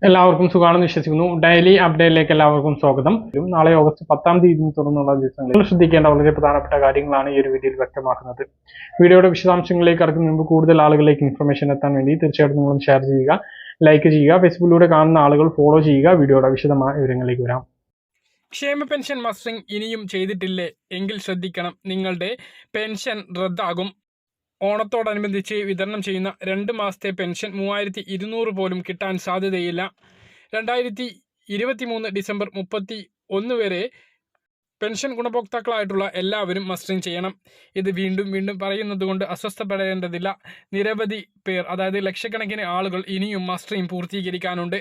എല്ലാവർക്കും സുഖാണെന്ന് വിശ്വസിക്കുന്നു. ഡെയിലി അപ്ഡേറ്റിലേക്ക് എല്ലാവർക്കും സ്വാഗതം. നാളെ ഓഗസ്റ്റ് 10-ാം തീയതി തുറന്നുള്ള ദിവസങ്ങളിൽ ശ്രദ്ധിക്കേണ്ട വളരെ പ്രധാനപ്പെട്ട കാര്യങ്ങളാണ് ഈ ഒരു വീഡിയോയിൽ വ്യക്തമാക്കുന്നത്. വീഡിയോയുടെ വിശദാംശങ്ങളിലേക്ക് കടക്കുന്ന മുമ്പ് കൂടുതൽ ആളുകളിലേക്ക് ഇൻഫർമേഷൻ എത്താൻ വേണ്ടി തീർച്ചയായിട്ടും നിങ്ങളും ഷെയർ ചെയ്യുക, ലൈക്ക് ചെയ്യുക, ഫേസ്ബുക്കിലൂടെ കാണുന്ന ആളുകൾ ഫോളോ ചെയ്യുക. വീഡിയോയുടെ വിശദമായ വിവരങ്ങളിലേക്ക് വരാം. ക്ഷേമ പെൻഷൻ മസ്റ്ററിംഗ് ഇനിയും ചെയ്തിട്ടില്ലേ എങ്കിൽ ശ്രദ്ധിക്കണം, നിങ്ങളുടെ പെൻഷൻ റദ്ദാകും. ഓണത്തോടനുബന്ധിച്ച് വിതരണം ചെയ്യുന്ന 2 മാസത്തെ പെൻഷൻ 3200 പോലും കിട്ടാൻ സാധ്യതയില്ല. 2023 ഡിസംബർ 31 വരെ പെൻഷൻ ഗുണഭോക്താക്കളായിട്ടുള്ള എല്ലാവരും മസ്റ്ററിംഗ് ചെയ്യണം. ഇത് വീണ്ടും പറയുന്നത് കൊണ്ട് അസ്വസ്ഥപ്പെടേണ്ടതില്ല. നിരവധി പേർ, അതായത് ലക്ഷക്കണക്കിന് ആളുകൾ ഇനിയും മസ്റ്ററിംഗ് പൂർത്തീകരിക്കാനുണ്ട്.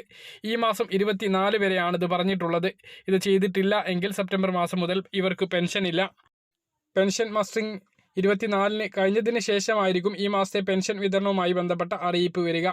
ഈ മാസം 24 വരെയാണ് ഇത് പറഞ്ഞിട്ടുള്ളത്. ഇത് ചെയ്തിട്ടില്ല എങ്കിൽ സെപ്റ്റംബർ മാസം മുതൽ ഇവർക്ക് പെൻഷൻ ഇല്ല. പെൻഷൻ മസ്റ്ററിംഗ് 24-ന് കഴിഞ്ഞതിന് ശേഷമായിരിക്കും ഈ മാസത്തെ പെൻഷൻ വിതരണവുമായി ബന്ധപ്പെട്ട അറിയിപ്പ് വരിക.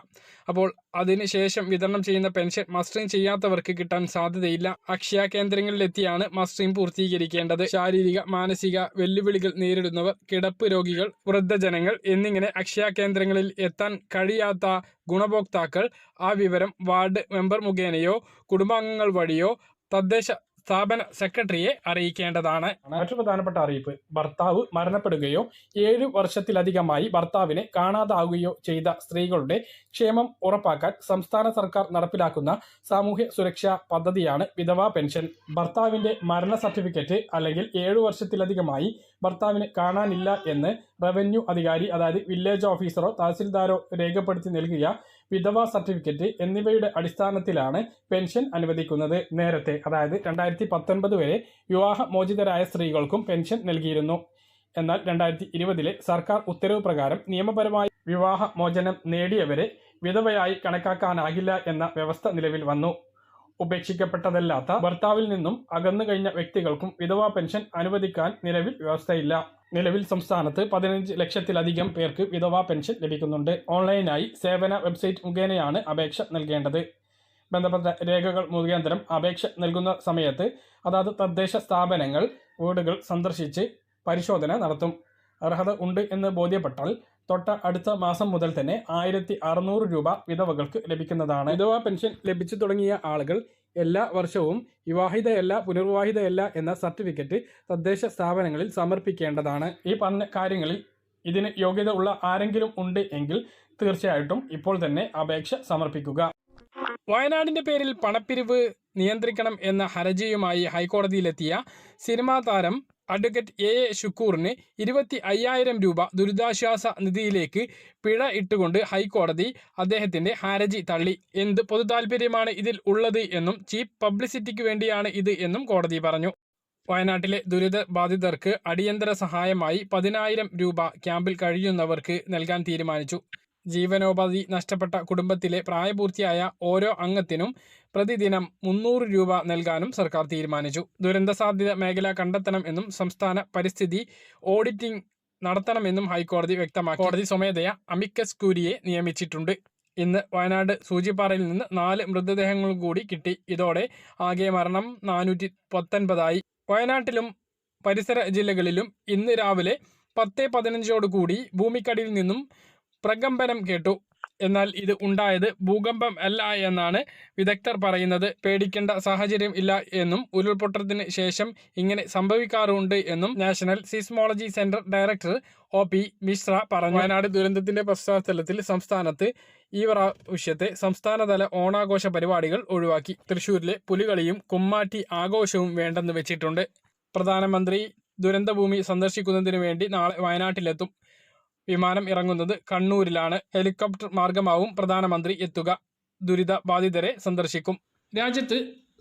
അപ്പോൾ അതിന് ശേഷം വിതരണം ചെയ്യുന്ന പെൻഷൻ മസ്റ്ററിംഗ് ചെയ്യാത്തവർക്ക് കിട്ടാൻ സാധ്യതയില്ല. അക്ഷയ കേന്ദ്രങ്ങളിലെത്തിയാണ് മസ്റ്ററിംഗ് പൂർത്തീകരിക്കേണ്ടത്. ശാരീരിക മാനസിക വെല്ലുവിളികൾ നേരിടുന്നവർ, കിടപ്പ് രോഗികൾ, വൃദ്ധജനങ്ങൾ എന്നിങ്ങനെ അക്ഷയ കേന്ദ്രങ്ങളിൽ എത്താൻ കഴിയാത്ത ഗുണഭോക്താക്കൾ ആ വിവരം വാർഡ് മെമ്പർ മുഖേനയോ കുടുംബാംഗങ്ങൾ വഴിയോ തദ്ദേശ സ്ഥാപന സെക്രട്ടറിയെ അറിയിക്കേണ്ടതാണ്. മറ്റു പ്രധാനപ്പെട്ട അറിയിപ്പ്: ഭർത്താവ് മരണപ്പെടുകയോ 7 വർഷത്തിലധികമായി ഭർത്താവിനെ കാണാതാവുകയോ ചെയ്ത സ്ത്രീകളുടെ ക്ഷേമം ഉറപ്പാക്കാൻ സംസ്ഥാന സർക്കാർ നടപ്പിലാക്കുന്ന സാമൂഹ്യ സുരക്ഷാ പദ്ധതിയാണ് വിധവാ പെൻഷൻ. ഭർത്താവിന്റെ മരണ സർട്ടിഫിക്കറ്റ് അല്ലെങ്കിൽ 7 വർഷത്തിലധികമായി ഭർത്താവിനെ കാണാനില്ല എന്ന് റവന്യൂ അധികാരി, അതായത് വില്ലേജ് ഓഫീസറോ തഹസിൽദാരോ രേഖപ്പെടുത്തി നൽകിയ വിധവാ സർട്ടിഫിക്കറ്റ് എന്നിവയുടെ അടിസ്ഥാനത്തിലാണ് പെൻഷൻ അനുവദിക്കുന്നത്. നേരത്തെ, അതായത് 2019 വരെ വിവാഹമോചിതരായ സ്ത്രീകൾക്കും പെൻഷൻ നൽകിയിരുന്നു. എന്നാൽ 2020-ലെ സർക്കാർ ഉത്തരവ് പ്രകാരം നിയമപരമായി വിവാഹമോചനം നേടിയവരെ വിധവയായി കണക്കാക്കാനാകില്ല എന്ന വ്യവസ്ഥ നിലവിൽ വന്നു. ഉപേക്ഷിക്കപ്പെട്ടതല്ലാത്ത ഭർത്താവിൽ നിന്നും അകന്നു കഴിഞ്ഞ വ്യക്തികൾക്കും വിധവാ പെൻഷൻ അനുവദിക്കാൻ നിലവിൽ വ്യവസ്ഥയില്ല. നിലവിൽ സംസ്ഥാനത്ത് 15 ലക്ഷത്തിലധികം പേർക്ക് വിധവാ പെൻഷൻ ലഭിക്കുന്നുണ്ട്. ഓൺലൈനായി സേവന വെബ്സൈറ്റ് മുഖേനയാണ് അപേക്ഷ നൽകേണ്ടത്. ബന്ധപ്പെട്ട രേഖകൾ മുഖാന്തരം അപേക്ഷ നൽകുന്ന സമയത്ത് അതാത് തദ്ദേശ സ്ഥാപനങ്ങൾ വീടുകൾ സന്ദർശിച്ച് പരിശോധന നടത്തും. അർഹത ഉണ്ട് എന്ന് ബോധ്യപ്പെട്ടാൽ തൊട്ട അടുത്ത മാസം മുതൽ തന്നെ 1600 രൂപ വിധവകൾക്ക് ലഭിക്കുന്നതാണ്. വിധവാ പെൻഷൻ ലഭിച്ചു തുടങ്ങിയ ആളുകൾ എല്ലാ വർഷവും വിവാഹിതയല്ല, പുനർവിവാഹിതയല്ല എന്ന സർട്ടിഫിക്കറ്റ് തദ്ദേശ സ്ഥാപനങ്ങളിൽ സമർപ്പിക്കേണ്ടതാണ്. ഈ പറഞ്ഞ കാര്യങ്ങളിൽ ഇതിന് യോഗ്യത ഉള്ള ആരെങ്കിലും ഉണ്ട് എങ്കിൽ തീർച്ചയായിട്ടും ഇപ്പോൾ തന്നെ അപേക്ഷ സമർപ്പിക്കുക. വയനാടിന്റെ പേരിൽ പണപ്പിരിവ് നിയന്ത്രിക്കണം എന്ന ഹർജിയുമായി ഹൈക്കോടതിയിലെത്തിയ സിനിമാ താരം അഡ്വക്കേറ്റ് എ ഷുക്കൂറിന് 25,000 രൂപ ദുരിതാശ്വാസ നിധിയിലേക്ക് പിഴ ഇട്ടുകൊണ്ട് ഹൈക്കോടതി അദ്ദേഹത്തിന്റെ ഹർജി തള്ളി. എന്ത് പൊതുതാൽപര്യമാണ് ഇതിൽ ഉള്ളത് എന്നും ചീപ്പ് പബ്ലിസിറ്റിക്ക് വേണ്ടിയാണ് ഇത് എന്നും കോടതി പറഞ്ഞു. വയനാട്ടിലെ ദുരിതബാധിതർക്ക് അടിയന്തര സഹായമായി 10,000 രൂപ ക്യാമ്പിൽ കഴിയുന്നവർക്ക് നൽകാൻ തീരുമാനിച്ചു. ജീവനോപാധി നഷ്ടപ്പെട്ട കുടുംബത്തിലെ പ്രായപൂർത്തിയായ ഓരോ അംഗത്തിനും പ്രതിദിനം 300 രൂപ നൽകാനും സർക്കാർ തീരുമാനിച്ചു. ദുരന്ത സാധ്യത മേഖല കണ്ടെത്തണം എന്നും സംസ്ഥാന പരിസ്ഥിതി ഓഡിറ്റിംഗ് നടത്തണമെന്നും ഹൈക്കോടതി വ്യക്തമാക്കി. കോടതി സ്വമേധയാ അമിക്കസ് ക്യൂരിയെ നിയമിച്ചിട്ടുണ്ട്. ഇന്ന് വയനാട് സൂചിപ്പാറയിൽ നിന്ന് 4 മൃതദേഹങ്ങൾ കൂടി കിട്ടി. ഇതോടെ ആകെ മരണം 419 വയനാട്ടിലും പരിസര ജില്ലകളിലും ഇന്ന് രാവിലെ 10:15 ഭൂമിക്കടിയിൽ നിന്നും പ്രകമ്പനം കേട്ടു. എന്നാൽ ഇത് ഉണ്ടായത് ഭൂകമ്പം അല്ല എന്നാണ് വിദഗ്ധർ പറയുന്നത്. പേടിക്കേണ്ട സാഹചര്യം ഇല്ല എന്നും ഉരുൾപൊട്ടത്തിന് ശേഷം ഇങ്ങനെ സംഭവിക്കാറുണ്ട് എന്നും national seismology centre director OP Mishra പറഞ്ഞു. വയനാട് ദുരന്തത്തിന്റെ പശ്ചാത്തലത്തിൽ സംസ്ഥാനത്ത് ഈ പ്രാവശ്യത്തെ സംസ്ഥാനതല ഓണാഘോഷ പരിപാടികൾ ഒഴിവാക്കി. തൃശൂരിലെ പുലികളിയും കുമ്മാട്ടി ആഘോഷവും വേണ്ടെന്ന് വെച്ചിട്ടുണ്ട്. പ്രധാനമന്ത്രി ദുരന്തഭൂമി സന്ദർശിക്കുന്നതിന് വേണ്ടി നാളെ വയനാട്ടിലെത്തും. വിമാനം ഇറങ്ങുന്നത് കണ്ണൂരിലാണ്. ഹെലികോപ്റ്റർ മാർഗമാവും പ്രധാനമന്ത്രി എത്തുക. ദുരിത ബാധിതരെ സന്ദർശിക്കും. രാജ്യത്ത്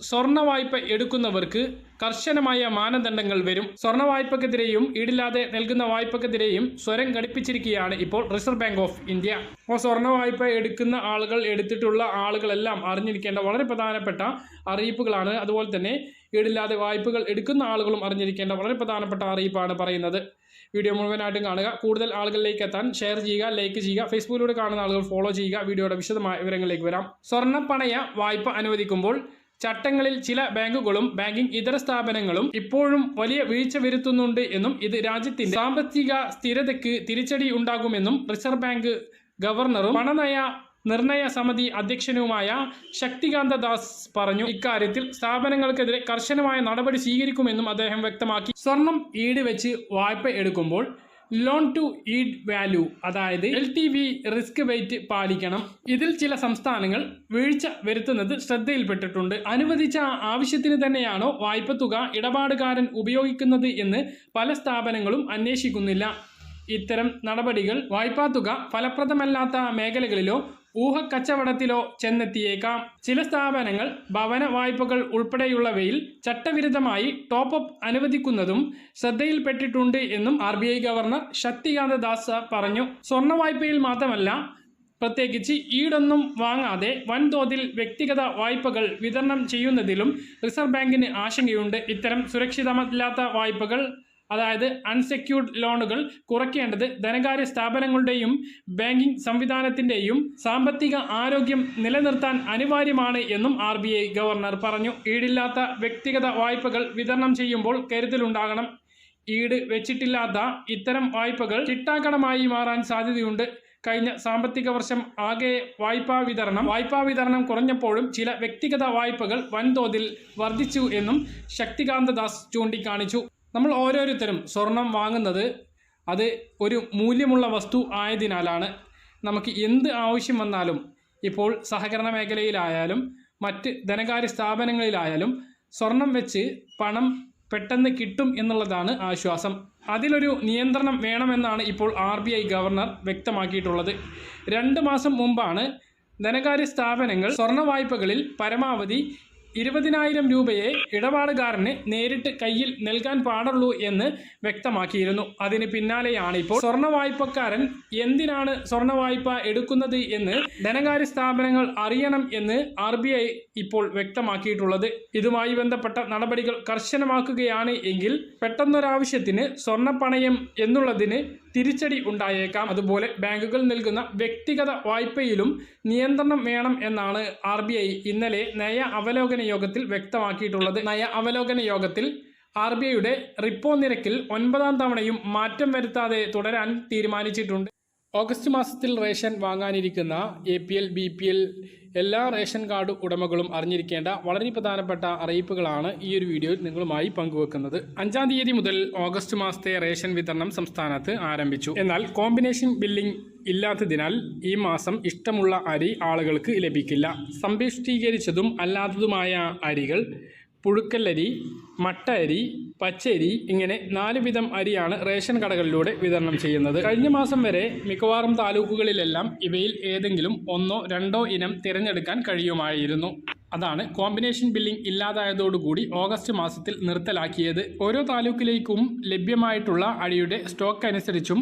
സ്വർണ്ണ വായ്പ എടുക്കുന്നവർക്ക് കർശനമായ മാനദണ്ഡങ്ങൾ വരും. സ്വർണ്ണ വായ്പക്കെതിരെയും ഈടില്ലാതെ നൽകുന്ന വായ്പക്കെതിരെയും സ്വരം ഘടിപ്പിച്ചിരിക്കുകയാണ് ഇപ്പോൾ റിസർവ് ബാങ്ക് ഓഫ് ഇന്ത്യ. അപ്പോൾ സ്വർണ്ണ വായ്പ എടുക്കുന്ന ആളുകൾ, എടുത്തിട്ടുള്ള ആളുകളെല്ലാം അറിഞ്ഞിരിക്കേണ്ട വളരെ പ്രധാനപ്പെട്ട അറിയിപ്പുകളാണ്. അതുപോലെ തന്നെ ഈടില്ലാതെ വായ്പകൾ എടുക്കുന്ന ആളുകളും അറിഞ്ഞിരിക്കേണ്ട വളരെ പ്രധാനപ്പെട്ട അറിയിപ്പാണ് പറയുന്നത്. വീഡിയോ മുഴുവനായിട്ടും കാണുക. കൂടുതൽ ആളുകളിലേക്ക് എത്താൻ ഷെയർ ചെയ്യുക, ലൈക്ക് ചെയ്യുക. ഫേസ്ബുക്കിലൂടെ കാണുന്ന ആളുകൾ ഫോളോ ചെയ്യുക. വീഡിയോയുടെ വിശദമായ വിവരങ്ങളിലേക്ക് വരാം. സ്വർണ്ണപ്പണയ വായ്പ അനുവദിക്കുമ്പോൾ ചട്ടങ്ങളിൽ ചില ബാങ്കുകളും ബാങ്കിംഗ് ഇതര സ്ഥാപനങ്ങളും ഇപ്പോഴും വലിയ വീഴ്ച വരുത്തുന്നുണ്ട് എന്നും ഇത് രാജ്യത്തിന്റെ സാമ്പത്തിക സ്ഥിരതയ്ക്ക് തിരിച്ചടി ഉണ്ടാകുമെന്നും റിസർവ് ബാങ്ക് ഗവർണറും പണനയ നിർണയ സമിതി അധ്യക്ഷനുമായ ശക്തികാന്ത ദാസ് പറഞ്ഞു. ഇക്കാര്യത്തിൽ സ്ഥാപനങ്ങൾക്കെതിരെ കർശനമായ നടപടി സ്വീകരിക്കുമെന്നും അദ്ദേഹം വ്യക്തമാക്കി. സ്വർണം ഈട് വെച്ച് വായ്പ എടുക്കുമ്പോൾ ലോൺ ടു ഈഡ് വാല്യൂ അതായത് LTV റിസ്ക് വെയിറ്റ് പാലിക്കണം. ഇതിൽ ചില സംസ്ഥാനങ്ങൾ വീഴ്ച വരുത്തുന്നത് ശ്രദ്ധയിൽപ്പെട്ടിട്ടുണ്ട്. അനുവദിച്ച ആവശ്യത്തിന് തന്നെയാണോ വായ്പ തുക ഇടപാടുകാരൻ ഉപയോഗിക്കുന്നത് എന്ന് പല സ്ഥാപനങ്ങളും അന്വേഷിക്കുന്നില്ല. ഇത്തരം നടപടികൾ വായ്പാ തുക ഫലപ്രദമല്ലാത്ത മേഖലകളിലോ ഊഹക്കച്ചവടത്തിലോ ചെന്നെത്തിയേക്കാം. ചില സ്ഥാപനങ്ങൾ ഭവന വായ്പകൾ ഉൾപ്പെടെയുള്ളവയിൽ ചട്ടവിരുദ്ധമായി ടോപ്പ് അപ്പ് അനുവദിക്കുന്നതും ശ്രദ്ധയിൽപ്പെട്ടിട്ടുണ്ട് എന്നും RBI ഗവർണർ ശക്തികാന്ത ദാസ് പറഞ്ഞു. സ്വർണ്ണ വായ്പയിൽ മാത്രമല്ല, പ്രത്യേകിച്ച് ഈടൊന്നും വാങ്ങാതെ വൻതോതിൽ വ്യക്തിഗത വായ്പകൾ വിതരണം ചെയ്യുന്നതിലും റിസർവ് ബാങ്കിന് ആശങ്കയുണ്ട്. ഇത്തരം സുരക്ഷിതമല്ലാത്ത വായ്പകൾ അതായത് അൺസെക്യൂർഡ് ലോണുകൾ കുറയ്ക്കേണ്ടത് ധനകാര്യ സ്ഥാപനങ്ങളുടെയും ബാങ്കിംഗ് സംവിധാനത്തിൻ്റെയും സാമ്പത്തിക ആരോഗ്യം നിലനിർത്താൻ അനിവാര്യമാണ് എന്നും RBI ഗവർണർ പറഞ്ഞു. ഈടില്ലാത്ത വ്യക്തിഗത വായ്പകൾ വിതരണം ചെയ്യുമ്പോൾ കരുതലുണ്ടാകണം. ഈട് വെച്ചിട്ടില്ലാത്ത ഇത്തരം വായ്പകൾ ചിട്ടാക്കടമായി മാറാൻ സാധ്യതയുണ്ട്. കഴിഞ്ഞ സാമ്പത്തിക വർഷം ആകെ വായ്പാ വിതരണം കുറഞ്ഞപ്പോഴും ചില വ്യക്തിഗത വായ്പകൾ വൻതോതിൽ വർദ്ധിച്ചു എന്നും ശക്തികാന്ത ദാസ് ചൂണ്ടിക്കാണിച്ചു. നമ്മൾ ഓരോരുത്തരും സ്വർണം വാങ്ങുന്നത് അത് ഒരു മൂല്യമുള്ള വസ്തു ആയതിനാലാണ്. നമുക്ക് എന്ത് ആവശ്യം വന്നാലും ഇപ്പോൾ സഹകരണ മേഖലയിലായാലും മറ്റ് ധനകാര്യ സ്ഥാപനങ്ങളിലായാലും സ്വർണം വെച്ച് പണം പെട്ടെന്ന് കിട്ടും എന്നുള്ളതാണ് ആശ്വാസം. അതിലൊരു നിയന്ത്രണം വേണമെന്നാണ് ഇപ്പോൾ RBI ഗവർണർ വ്യക്തമാക്കിയിട്ടുള്ളത്. 2 മാസം മുമ്പാണ് ധനകാര്യ സ്ഥാപനങ്ങൾ സ്വർണ്ണ വായ്പകളിൽ പരമാവധി 20,000 രൂപയെ ഇടപാടുകാരന് നേരിട്ട് കയ്യിൽ നൽകാൻ പാടുള്ളൂ എന്ന് വ്യക്തമാക്കിയിരുന്നു. അതിന് പിന്നാലെയാണ് ഇപ്പോൾ സ്വർണ്ണ വായ്പക്കാരൻ എന്തിനാണ് സ്വർണ്ണ വായ്പ എടുക്കുന്നത് എന്ന് ധനകാര്യ സ്ഥാപനങ്ങൾ അറിയണം എന്ന് RBI ഇപ്പോൾ വ്യക്തമാക്കിയിട്ടുള്ളത്. ഇതുമായി ബന്ധപ്പെട്ട നടപടികൾ കർശനമാക്കുകയാണ് എങ്കിൽ പെട്ടെന്നൊരാവശ്യത്തിന് സ്വർണ്ണപ്പണയം എന്നുള്ളതിന് തിരിച്ചടി ഉണ്ടായേക്കാം. അതുപോലെ ബാങ്കുകൾ നൽകുന്ന വ്യക്തിഗത വായ്പയിലും നിയന്ത്രണം വേണം എന്നാണ് RBI ഇന്നലെ നയ അവലോകന യോഗത്തിൽ വ്യക്തമാക്കിയിട്ടുള്ളത്. നയ അവലോകന യോഗത്തിൽ RBIയുടെ റിപ്പോ നിരക്കിൽ 9ാം തവണയും മാറ്റം വരുത്താതെ തുടരാൻ തീരുമാനിച്ചിട്ടുണ്ട്. ഓഗസ്റ്റ് മാസത്തിൽ റേഷൻ വാങ്ങാനിരിക്കുന്ന APL BPL എല്ലാ റേഷൻ കാർഡ് ഉടമകളും അറിഞ്ഞിരിക്കേണ്ട വളരെ പ്രധാനപ്പെട്ട അറിയിപ്പുകളാണ് ഈ ഒരു വീഡിയോയിൽ നിങ്ങളുമായി പങ്കുവെക്കുന്നത്. 5-ാം തീയതി മുതൽ ഓഗസ്റ്റ് മാസത്തെ റേഷൻ വിതരണം സംസ്ഥാനത്ത് ആരംഭിച്ചു. എന്നാൽ കോമ്പിനേഷൻ ബില്ലിംഗ് ഇല്ലാത്തതിനാൽ ഈ മാസം ഇഷ്ടമുള്ള അരി ആളുകൾക്ക് ലഭിക്കില്ല. സമ്പുഷ്ടീകരിച്ചതും അല്ലാത്തതുമായ അരികൾ പുഴുക്കല്ലരി, മട്ട അരി, പച്ചരി ഇങ്ങനെ 4 വിധം അരിയാണ് റേഷൻ കടകളിലൂടെ വിതരണം ചെയ്യുന്നത്. കഴിഞ്ഞ മാസം വരെ മിക്കവാറും താലൂക്കുകളിലെല്ലാം ഇവയിൽ ഏതെങ്കിലും 1ഓ 2ഓ ഇനം തിരഞ്ഞെടുക്കാൻ കഴിയുമായിരുന്നു. അതാണ് കോമ്പിനേഷൻ ബില്ലിംഗ് ഇല്ലാതായതോടുകൂടി ഓഗസ്റ്റ് മാസത്തിൽ നിർത്തലാക്കിയത്. ഓരോ താലൂക്കിലേക്കും ലഭ്യമായിട്ടുള്ള അരിയുടെ സ്റ്റോക്ക് അനുസരിച്ചും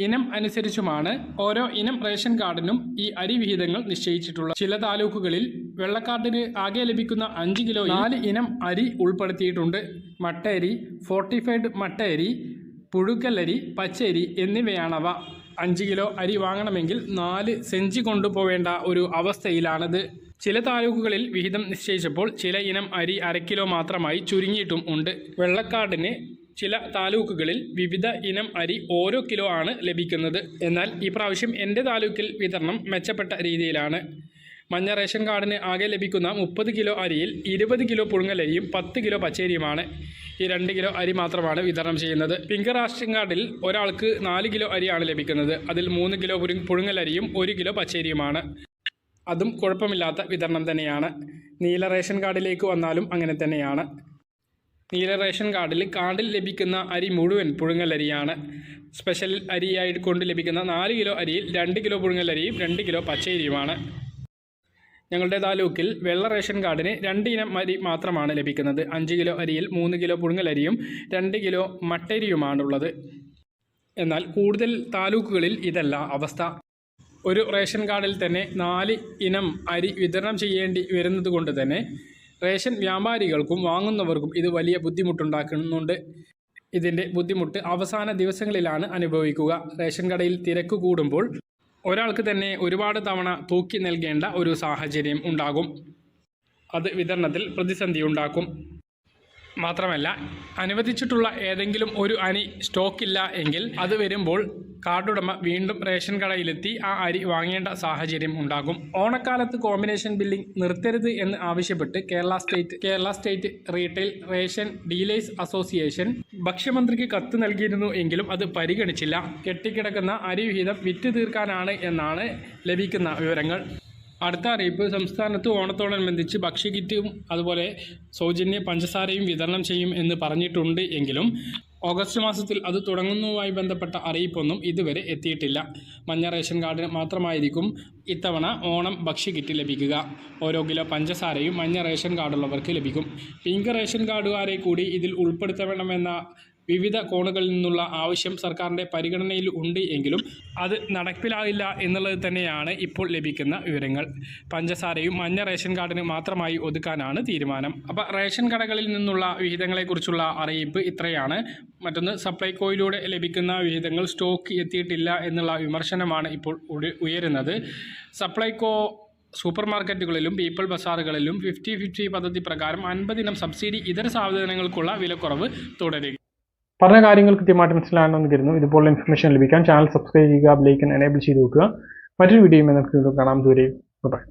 ഇനം അനുസരിച്ചുമാണ് ഓരോ ഇനം റേഷൻ കാർഡിനും ഈ അരി വിഹിതങ്ങൾ നിശ്ചയിച്ചിട്ടുള്ളത്. ചില താലൂക്കുകളിൽ വെള്ളക്കാർഡിന് ആകെ ലഭിക്കുന്ന 5 കിലോ 4 ഇനം അരി ഉൾപ്പെടുത്തിയിട്ടുണ്ട്. മട്ടയരി, ഫോർട്ടിഫൈഡ് മട്ടയരി, പുഴുക്കല്ലരി, പച്ചരി എന്നിവയാണവ. 5 കിലോ അരി വാങ്ങണമെങ്കിൽ 4 സെഞ്ചി കൊണ്ടുപോവേണ്ട ഒരു അവസ്ഥയിലാണിത്. ചില താലൂക്കുകളിൽ വിഹിതം നിശ്ചയിച്ചപ്പോൾ ചില ഇനം അരി 1/2 കിലോ മാത്രമായി ചുരുങ്ങിയിട്ടും ഉണ്ട്. വെള്ളക്കാർഡിന് ചില താലൂക്കുകളിൽ വിവിധ ഇനം അരി ഓരോ കിലോ ആണ് ലഭിക്കുന്നത്. എന്നാൽ ഈ പ്രാവശ്യം എൻ്റെ താലൂക്കിൽ വിതരണം മെച്ചപ്പെട്ട രീതിയിലാണ്. മഞ്ഞ റേഷൻ കാർഡിന് ആകെ ലഭിക്കുന്ന 30 കിലോ അരിയിൽ 20 കിലോ പുഴുങ്ങലരിയും 10 കിലോ പച്ചരിയുമാണ്. ഈ 2 കിലോ അരി മാത്രമാണ് വിതരണം ചെയ്യുന്നത്. പിങ്ക് റേഷൻ കാർഡിൽ ഒരാൾക്ക് 4 കിലോ അരിയാണ് ലഭിക്കുന്നത്. അതിൽ 3 കിലോ പുഴുങ്ങലരിയും 1 കിലോ പച്ചരിയുമാണ്. അതും കുഴപ്പമില്ലാത്ത വിതരണം തന്നെയാണ്. നീല റേഷൻ കാർഡിലേക്ക് വന്നാലും അങ്ങനെ തന്നെയാണ്. നീല റേഷൻ കാർഡിൽ ലഭിക്കുന്ന അരി മുഴുവൻ പുഴുങ്ങലരിയാണ്. സ്പെഷ്യൽ അരിയായി കൊണ്ട് ലഭിക്കുന്ന 4 കിലോ അരിയിൽ 2 കിലോ പുഴുങ്ങലരിയും 2 കിലോ പച്ചരിയുമാണ്. ഞങ്ങളുടെ താലൂക്കിൽ വെള്ള റേഷൻ കാർഡിന് 2 ഇനം അരി മാത്രമാണ് ലഭിക്കുന്നത്. 5 കിലോ അരിയിൽ 3 കിലോ പുഴുങ്ങലരിയും 2 കിലോ മട്ടരിയുമാണുള്ളത്. എന്നാൽ കൂടുതൽ താലൂക്കുകളിൽ ഇതല്ല അവസ്ഥ. ഒരു റേഷൻ കാർഡിൽ തന്നെ 4 ഇനം അരി വിതരണം ചെയ്യേണ്ടി വരുന്നത് കൊണ്ട് തന്നെ റേഷൻ വ്യാപാരികൾക്കും വാങ്ങുന്നവർക്കും ഇത് വലിയ ബുദ്ധിമുട്ടുണ്ടാക്കുന്നുണ്ട്. ഇതിൻ്റെ ബുദ്ധിമുട്ട് അവസാന ദിവസങ്ങളിലാണ് അനുഭവിക്കുക. റേഷൻ കടയിൽ തിരക്ക് കൂടുമ്പോൾ ഒരാൾക്ക് തന്നെ ഒരുപാട് തവണ തൂക്കി നൽകേണ്ട ഒരു സാഹചര്യം ഉണ്ടാകും. അത് വിതരണത്തിൽ പ്രതിസന്ധി ഉണ്ടാക്കും. മാത്രമല്ല അനുവദിച്ചിട്ടുള്ള ഏതെങ്കിലും ഒരു അരി സ്റ്റോക്കില്ല എങ്കിൽ അത് വരുമ്പോൾ കാർഡുടമ വീണ്ടും റേഷൻ കടയിലെത്തി ആ അരി വാങ്ങേണ്ട സാഹചര്യം ഉണ്ടാകും. ഓണക്കാലത്ത് കോമ്പിനേഷൻ ബില്ലിംഗ് നിർത്തരുത് എന്ന് ആവശ്യപ്പെട്ട് Kerala state retail ration dealers association ഭക്ഷ്യമന്ത്രിക്ക് കത്ത് നൽകിയിരുന്നു എങ്കിലും അത് പരിഗണിച്ചില്ല. കെട്ടിക്കിടക്കുന്ന അരി വിഹിതം വിറ്റ് തീർക്കാനാണ് എന്നാണ് ലഭിക്കുന്ന വിവരങ്ങൾ. അടുത്ത അറിയിപ്പ്, സംസ്ഥാനത്ത് ഓണത്തോടനുബന്ധിച്ച് ഭക്ഷ്യക്കിറ്റും അതുപോലെ സൗജന്യ പഞ്ചസാരയും വിതരണം ചെയ്യും എന്ന് പറഞ്ഞിട്ടുണ്ട് എങ്കിലും ഓഗസ്റ്റ് മാസത്തിൽ അത് തുടങ്ങുന്നതുമായി ബന്ധപ്പെട്ട അറിയിപ്പൊന്നും ഇതുവരെ എത്തിയിട്ടില്ല. മഞ്ഞ റേഷൻ കാർഡിന് മാത്രമായിരിക്കും ഇത്തവണ ഓണം ഭക്ഷ്യക്കിറ്റ് ലഭിക്കുക. ഓരോ കിലോ പഞ്ചസാരയും മഞ്ഞ റേഷൻ കാർഡുള്ളവർക്ക് ലഭിക്കും. പിങ്ക് റേഷൻ കാർഡുകാരെ കൂടി ഇതിൽ ഉൾപ്പെടുത്തണമെന്ന വിവിധ കോണുകളിൽ നിന്നുള്ള ആവശ്യം സർക്കാരിൻ്റെ പരിഗണനയിൽ ഉണ്ട് എങ്കിലും അത് നടപ്പിലാകില്ല എന്നുള്ളത് തന്നെയാണ് ഇപ്പോൾ ലഭിക്കുന്ന വിവരങ്ങൾ. പഞ്ചസാരയും മഞ്ഞ റേഷൻ കാർഡിന് മാത്രമായി ഒതുക്കാനാണ് തീരുമാനം. അപ്പോൾ റേഷൻ കടകളിൽ നിന്നുള്ള വിഹിതങ്ങളെക്കുറിച്ചുള്ള അറിയിപ്പ് ഇത്രയാണ്. മറ്റൊന്ന്, സപ്ലൈകോയിലൂടെ ലഭിക്കുന്ന വിഹിതങ്ങൾ സ്റ്റോക്ക് എത്തിയിട്ടില്ല എന്നുള്ള വിമർശനമാണ് ഇപ്പോൾ ഉയരുന്നത്. സപ്ലൈകോ സൂപ്പർ മാർക്കറ്റുകളിലും പീപ്പിൾ ബസാറുകളിലും 50-50 പദ്ധതി പ്രകാരം 50 ഇനം സബ്സിഡി ഇതര സാധനങ്ങൾക്കുള്ള വിലക്കുറവ് തുടരുക. പറഞ്ഞ കാര്യങ്ങൾ കൃത്യമായിട്ട് മനസ്സിലാണെന്ന് കരുതുന്നു. ഇതുപോലുള്ള ഇൻഫർമേഷൻ ലഭിക്കാൻ ചാനൽ സബ്സ്ക്രൈബ് ചെയ്യുക, ബെൽ ഐക്കൺ എനേബിൾ ചെയ്ത് വെക്കുക. മറ്റൊരു വീഡിയോയുമായി നമുക്ക് കാണാം. ദൂരെ ബൈ.